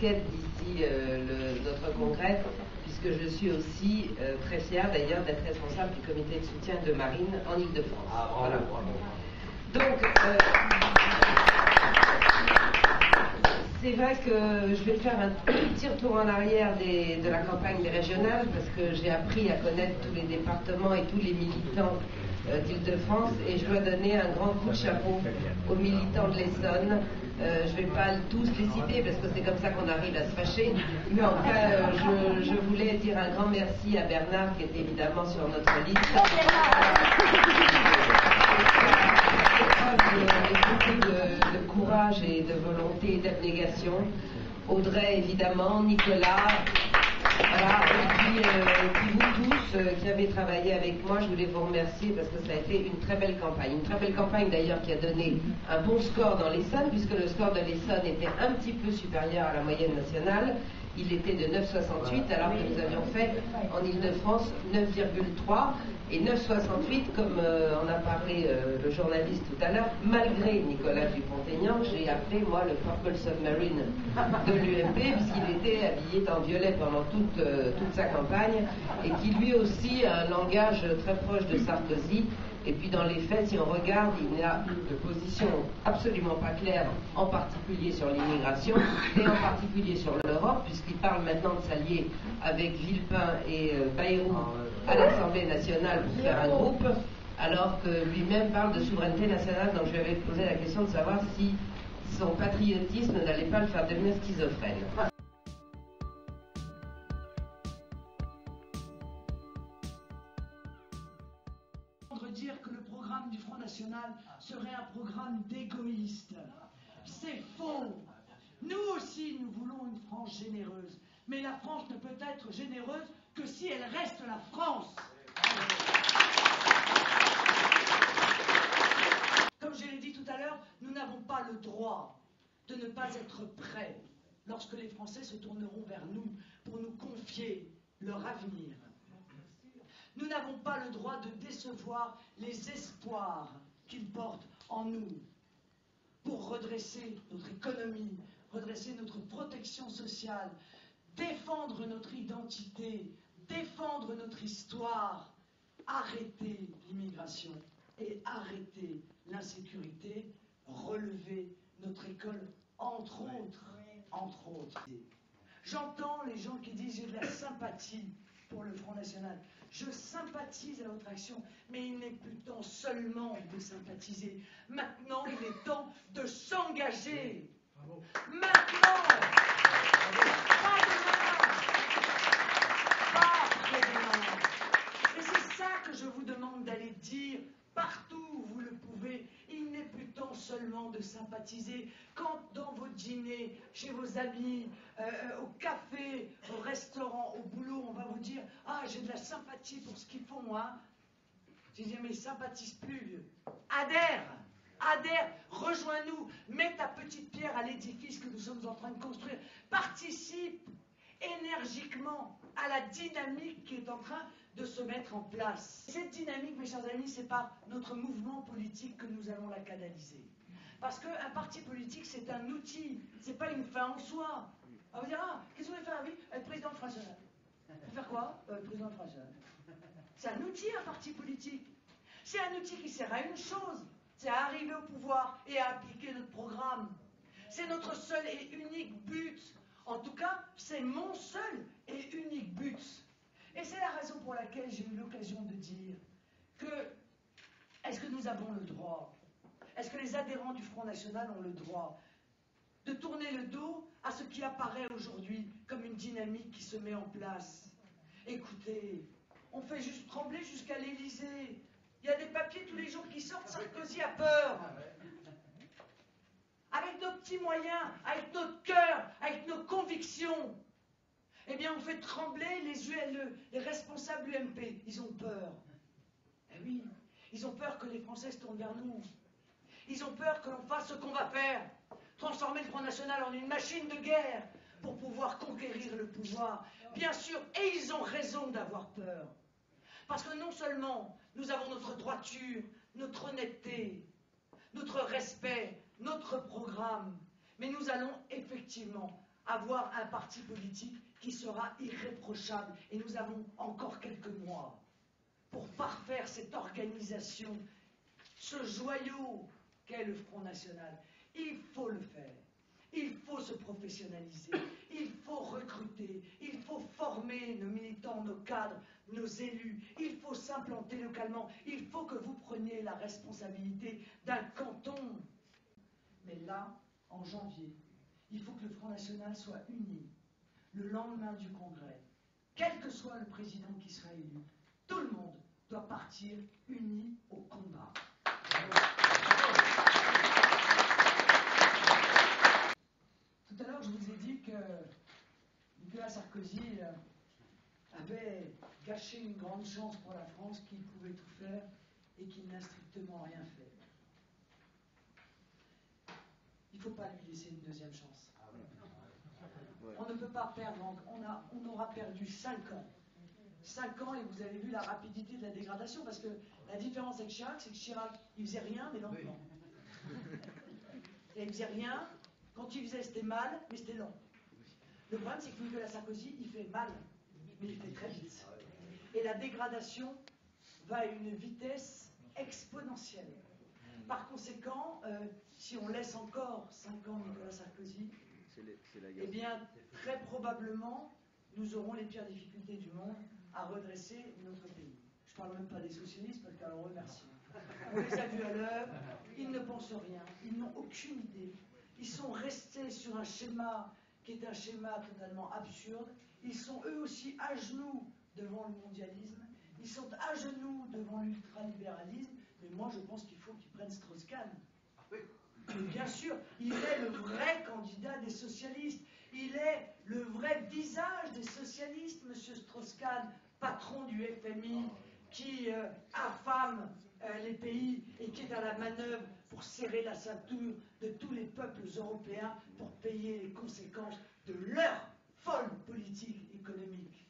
casquette d'ici notre congrès, puisque je suis aussi très fière d'ailleurs d'être responsable du comité de soutien de Marine en Ile-de-France. Ah, bravo, voilà. Bravo. Donc, c'est vrai que je vais faire un petit retour en arrière de la campagne des régionales, parce que j'ai appris à connaître tous les départements et tous les militants d'Île-de-France, et je dois donner un grand coup de chapeau aux militants de l'Essonne. Je ne vais pas tous les citer parce que c'est comme ça qu'on arrive à se fâcher, mais en tout cas, je voulais dire un grand merci à Bernard qui est évidemment sur notre liste. Beaucoup de courage et de volonté et d'abnégation. Audrey évidemment, Nicolas, voilà, et puis vous tous qui avez travaillé avec moi, je voulais vous remercier parce que ça a été une très belle campagne. Une très belle campagne d'ailleurs qui a donné un bon score dans l'Essonne, puisque le score de l'Essonne était un petit peu supérieur à la moyenne nationale. Il était de 9,68 alors que nous avions fait en Ile-de-France 9,3 et 9,68 comme en a parlé le journaliste tout à l'heure, malgré Nicolas Dupont-Aignan, que j'ai appelé moi le Purple Submarine de l'UMP puisqu'il était habillé en violet pendant toute sa campagne et qui lui aussi a un langage très proche de Sarkozy. Et puis dans les faits, si on regarde, il a une position absolument pas claire, en particulier sur l'immigration et en particulier sur l'Europe, puisqu'il parle maintenant de s'allier avec Villepin et Bayrou à l'Assemblée nationale pour faire un groupe, alors que lui-même parle de souveraineté nationale. Donc je lui avais posé la question de savoir si son patriotisme n'allait pas le faire devenir schizophrène. Dire que le programme du Front National serait un programme d'égoïstes. C'est faux. Nous aussi, nous voulons une France généreuse. Mais la France ne peut être généreuse que si elle reste la France. Comme je l'ai dit tout à l'heure, nous n'avons pas le droit de ne pas être prêts lorsque les Français se tourneront vers nous pour nous confier leur avenir. Nous n'avons pas le droit de décevoir les espoirs qu'ils portent en nous pour redresser notre économie, redresser notre protection sociale, défendre notre identité, défendre notre histoire, arrêter l'immigration et arrêter l'insécurité, relever notre école, entre autres. J'entends les gens qui disent « j'ai de la sympathie pour le Front National ». Je sympathise à votre action, mais il n'est plus temps seulement de sympathiser. Maintenant, il est temps de s'engager. Maintenant, pas demain, pas après-demain. Et c'est ça que je vous demande d'aller dire partout où vous le pouvez. Il n'est plus temps seulement de sympathiser. Quand dans vos dîners, chez vos amis, au café, au restaurant, au boulot, on va vous dire « Ah, j'ai de la sympathie pour ce qu'ils font, hein !» Je dis « Mais sympathise plus, vieux. Adhère, rejoins-nous, mets ta petite pierre à l'édifice que nous sommes en train de construire. Participe énergiquement à la dynamique qui est en train de se mettre en place. Cette dynamique, mes chers amis, c'est par notre mouvement politique que nous allons la canaliser. Parce qu'un parti politique, c'est un outil, c'est pas une fin en soi. On va dire, ah, qu'est-ce que vous voulez faire à la vie? Être président de France Nationale. Pour faire quoi? Président de France Nationale. C'est un outil, un parti politique. C'est un outil qui sert à une chose, c'est à arriver au pouvoir et à appliquer notre programme. C'est notre seul et unique but. En tout cas, c'est mon seul et unique but. Et c'est la raison pour laquelle j'ai eu l'occasion de dire que, est-ce que nous avons le droit, est-ce que les adhérents du Front National ont le droit de tourner le dos à ce qui apparaît aujourd'hui comme une dynamique qui se met en place? Écoutez, on fait juste trembler jusqu'à l'Élysée. Il y a des papiers tous les jours qui sortent, Sarkozy a peur. Avec nos petits moyens, avec notre cœur, avec nos convictions, eh bien on fait trembler les responsables UMP. Ils ont peur. Eh oui, ils ont peur que les Français se tournent vers nous. Ils ont peur que l'on fasse ce qu'on va faire. Transformer le Front National en une machine de guerre pour pouvoir conquérir le pouvoir. Bien sûr, et ils ont raison d'avoir peur. Parce que non seulement nous avons notre droiture, notre honnêteté, notre respect, notre programme, mais nous allons effectivement avoir un parti politique qui sera irréprochable. Et nous avons encore quelques mois pour parfaire cette organisation, ce joyau qu'est le Front National. Il faut le faire. Il faut se professionnaliser, il faut recruter, il faut former nos militants, nos cadres, nos élus, il faut s'implanter localement, il faut que vous preniez la responsabilité d'un canton. Mais là, en janvier, il faut que le Front National soit uni le lendemain du Congrès. Quel que soit le président qui sera élu, tout le monde doit partir uni au combat. Tout à l'heure, je vous ai dit que Nicolas Sarkozy avait gâché une grande chance pour la France, qu'il pouvait tout faire et qu'il n'a strictement rien fait. Il ne faut pas lui laisser une deuxième chance. On ne peut pas perdre, on aura perdu 5 ans. 5 ans et vous avez vu la rapidité de la dégradation, parce que la différence avec Chirac, c'est que Chirac, il faisait rien, mais lentement. Et il faisait rien. Quand il faisait, c'était mal, mais c'était lent. Le problème, c'est que Nicolas Sarkozy, il fait mal, mais il fait très vite. Et la dégradation va à une vitesse exponentielle. Par conséquent, si on laisse encore 5 ans Nicolas Sarkozy, eh bien, très probablement, nous aurons les pires difficultés du monde à redresser notre pays. Je ne parle même pas des socialistes, parce qu'alors eux, merci. On les a vus à l'œuvre, ils ne pensent rien, ils n'ont aucune idée. Ils sont restés sur un schéma qui est un schéma totalement absurde. Ils sont eux aussi à genoux devant le mondialisme. Ils sont à genoux devant l'ultralibéralisme. Mais moi, je pense qu'il faut qu'ils prennent Strauss-Kahn. Mais bien sûr, il est le vrai candidat des socialistes. Il est le vrai visage des socialistes, M. Strauss-Kahn, patron du FMI, qui affame les pays et qui est à la manœuvre pour serrer la ceinture de tous les peuples européens pour payer les conséquences de leur folle politique économique.